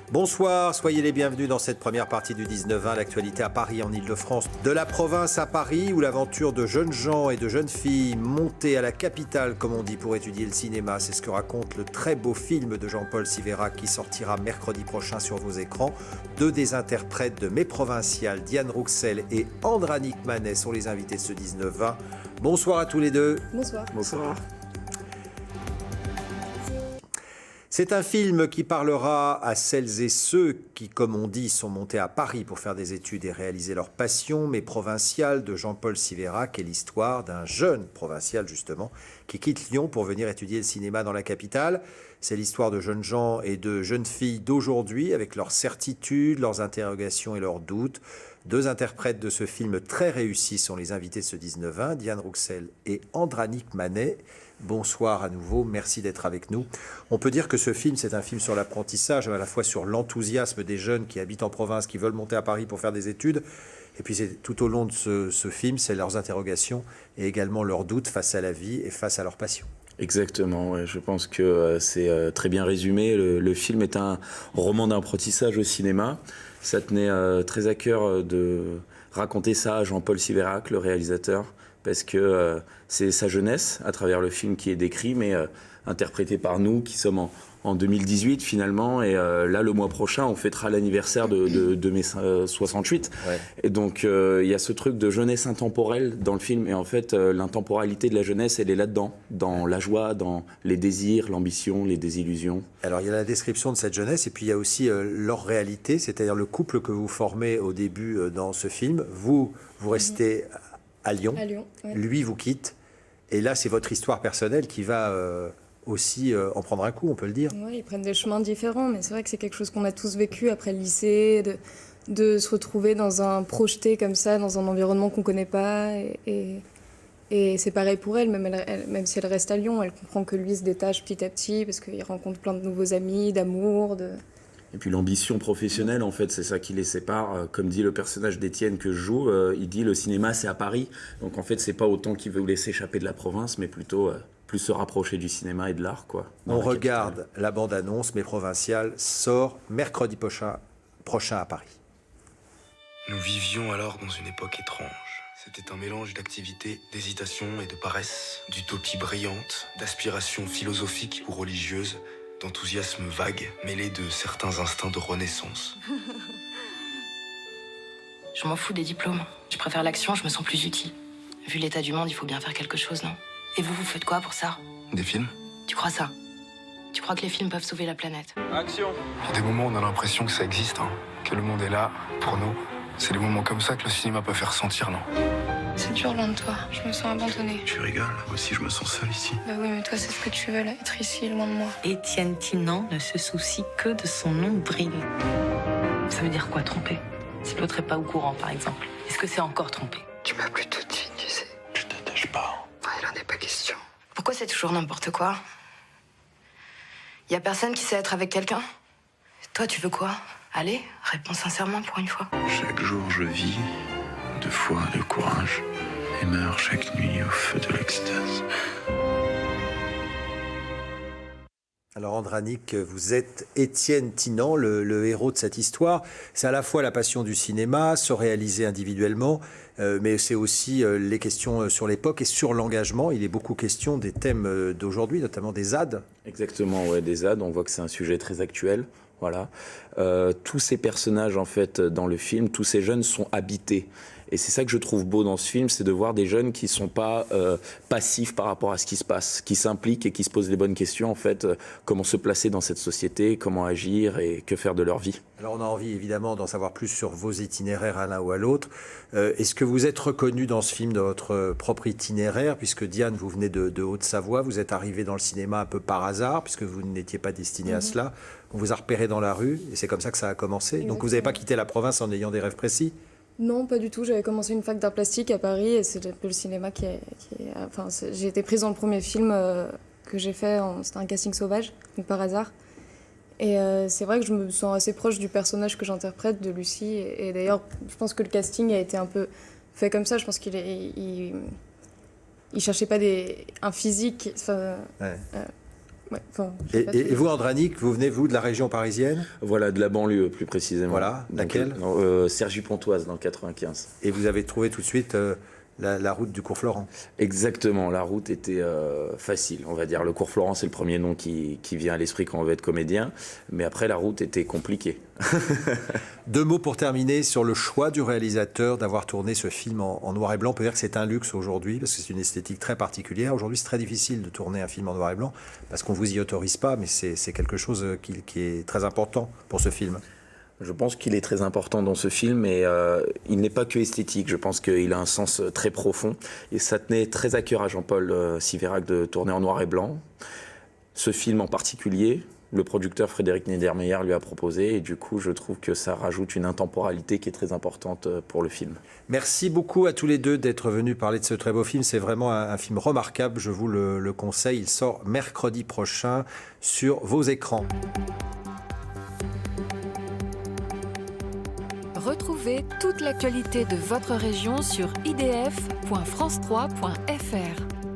Bonsoir, soyez les bienvenus dans cette première partie du 19-20, l'actualité à Paris, en Ile-de-France. De la province à Paris, où l'aventure de jeunes gens et de jeunes filles montés à la capitale, comme on dit, pour étudier le cinéma. C'est ce que raconte le très beau film de Jean-Paul Siverac qui sortira mercredi prochain sur vos écrans. Deux des interprètes de Mes Provinciales, Diane Rouxel et Andranik Manet, sont les invités de ce 19-20. Bonsoir à tous les deux. Bonsoir. Bonsoir. C'est un film qui parlera à celles et ceux qui, comme on dit, sont montés à Paris pour faire des études et réaliser leur passion. Mes Provinciales de Jean-Paul Siverac est l'histoire d'un jeune provincial, justement, qui quitte Lyon pour venir étudier le cinéma dans la capitale. C'est l'histoire de jeunes gens et de jeunes filles d'aujourd'hui, avec leurs certitudes, leurs interrogations et leurs doutes. Deux interprètes de ce film très réussis sont les invités de ce 19-20, Diane Rouxel et Andranik Manet. Bonsoir à nouveau, merci d'être avec nous. On peut dire que ce film, c'est un film sur l'apprentissage, à la fois sur l'enthousiasme des jeunes qui habitent en province, qui veulent monter à Paris pour faire des études. Et puis c'est tout au long de ce film, c'est leurs interrogations et également leurs doutes face à la vie et face à leur passion. Exactement, ouais. Je pense que c'est très bien résumé. Le film est un roman d'apprentissage au cinéma. Ça tenait très à cœur de raconter ça à Jean-Paul Siverac, le réalisateur, parce que c'est sa jeunesse à travers le film qui est décrit, mais interprété par nous qui sommes en 2018 finalement, et là le mois prochain on fêtera l'anniversaire de mai 68, ouais. Et donc il y a ce truc de jeunesse intemporelle dans le film, et en fait l'intemporalité de la jeunesse, elle est là-dedans, dans la joie, dans les désirs, l'ambition, les désillusions. Alors il y a la description de cette jeunesse, et puis il y a aussi leur réalité, c'est-à-dire le couple que vous formez au début dans ce film. Vous restez à Lyon, ouais. Lui vous quitte, et là c'est votre histoire personnelle qui va aussi en prendre un coup, on peut le dire. Oui, ils prennent des chemins différents, mais c'est vrai que c'est quelque chose qu'on a tous vécu après le lycée, de se retrouver projeté comme ça, dans un environnement qu'on ne connaît pas. Et c'est pareil pour elle, même si elle reste à Lyon, elle comprend que lui se détache petit à petit, parce qu'il rencontre plein de nouveaux amis, d'amour, Et puis l'ambition professionnelle, en fait, c'est ça qui les sépare. Comme dit le personnage d'Étienne que je joue, il dit le cinéma c'est à Paris. Donc en fait, c'est pas autant qu'il veut laisser échapper de la province, mais plutôt plus se rapprocher du cinéma et de l'art, quoi. On regarde la bande-annonce. Mes Provinciales sort mercredi prochain à Paris. Nous vivions alors dans une époque étrange. C'était un mélange d'activité, d'hésitation et de paresse, d'utopie brillante, d'aspiration philosophique ou religieuse, d'enthousiasme vague, mêlé de certains instincts de renaissance. Je m'en fous des diplômes. Je préfère l'action, je me sens plus utile. Vu l'état du monde, il faut bien faire quelque chose, non? Et vous faites quoi pour ça? Des films? Tu crois ça? Tu crois que les films peuvent sauver la planète? Action! Il y a des moments où on a l'impression que ça existe, hein, que le monde est là, pour nous. C'est des moments comme ça que le cinéma peut faire sentir, non? C'est dur loin de toi, je me sens abandonnée. Tu rigoles, moi aussi je me sens seul ici. Bah oui, mais toi c'est ce que tu veux là, être ici, loin de moi. Étienne Tinan ne se soucie que de son nombril. Ça veut dire quoi, tromper? Si l'autre est pas au courant, par exemple. Est-ce que c'est encore tromper? Tu m'as plus toute fine, tu sais. Je t'attache pas. Il en est pas question. Pourquoi c'est toujours n'importe quoi? Y a personne qui sait être avec quelqu'un? Toi, tu veux quoi? Allez, réponds sincèrement pour une fois. Chaque jour, je vis de foi, de courage, et meurs chaque nuit au feu de l'extase. Alors Andranik, vous êtes Étienne Tinan, le héros de cette histoire. C'est à la fois la passion du cinéma, se réaliser individuellement, mais c'est aussi les questions sur l'époque et sur l'engagement. Il est beaucoup question des thèmes d'aujourd'hui, notamment des ZAD. Exactement, ouais, des ZAD. On voit que c'est un sujet très actuel. Voilà. Tous ces personnages, en fait, dans le film, tous ces jeunes sont habités. Et c'est ça que je trouve beau dans ce film, c'est de voir des jeunes qui ne sont pas passifs par rapport à ce qui se passe, qui s'impliquent et qui se posent les bonnes questions, en fait, comment se placer dans cette société, comment agir et que faire de leur vie. Alors on a envie évidemment d'en savoir plus sur vos itinéraires à l'un ou à l'autre. Est-ce que vous êtes reconnu dans ce film de votre propre itinéraire, puisque Diane, vous venez de Haute-Savoie, vous êtes arrivée dans le cinéma un peu par hasard, puisque vous n'étiez pas destinée à cela. On vous a repéré dans la rue et c'est comme ça que ça a commencé. Exactement. Donc vous n'avez pas quitté la province en ayant des rêves précis? Non, pas du tout. J'avais commencé une fac d'art plastique à Paris et c'est un peu le cinéma j'ai été prise dans le premier film que j'ai fait. C'était un casting sauvage, donc par hasard. Et c'est vrai que je me sens assez proche du personnage que j'interprète, de Lucie. Et d'ailleurs, je pense que le casting a été un peu fait comme ça. Je pense il cherchait pas un physique. Ouais, et vous, Andranik, vous venez, vous, de la région parisienne? Voilà, de la banlieue, plus précisément. Voilà, laquelle? Cergy-Pontoise, dans le 95. Et vous avez trouvé tout de suite la route du cours Florent? Exactement, la route était facile, on va dire. Le cours Florent, c'est le premier nom qui vient à l'esprit quand on veut être comédien. Mais après, la route était compliquée. 2 mots pour terminer sur le choix du réalisateur d'avoir tourné ce film en noir et blanc. On peut dire que c'est un luxe aujourd'hui, parce que c'est une esthétique très particulière. Aujourd'hui, c'est très difficile de tourner un film en noir et blanc, parce qu'on ne vous y autorise pas, mais c'est quelque chose qui est très important pour ce film. Je pense qu'il est très important dans ce film, et il n'est pas que esthétique. Je pense qu'il a un sens très profond. Et ça tenait très à cœur à Jean-Paul Siverac de tourner en noir et blanc. Ce film en particulier, le producteur Frédéric Niedermeyer lui a proposé, et du coup, je trouve que ça rajoute une intemporalité qui est très importante pour le film. Merci beaucoup à tous les deux d'être venus parler de ce très beau film. C'est vraiment un film remarquable, je vous le conseille. Il sort mercredi prochain sur vos écrans. Retrouvez toute l'actualité de votre région sur idf.france3.fr.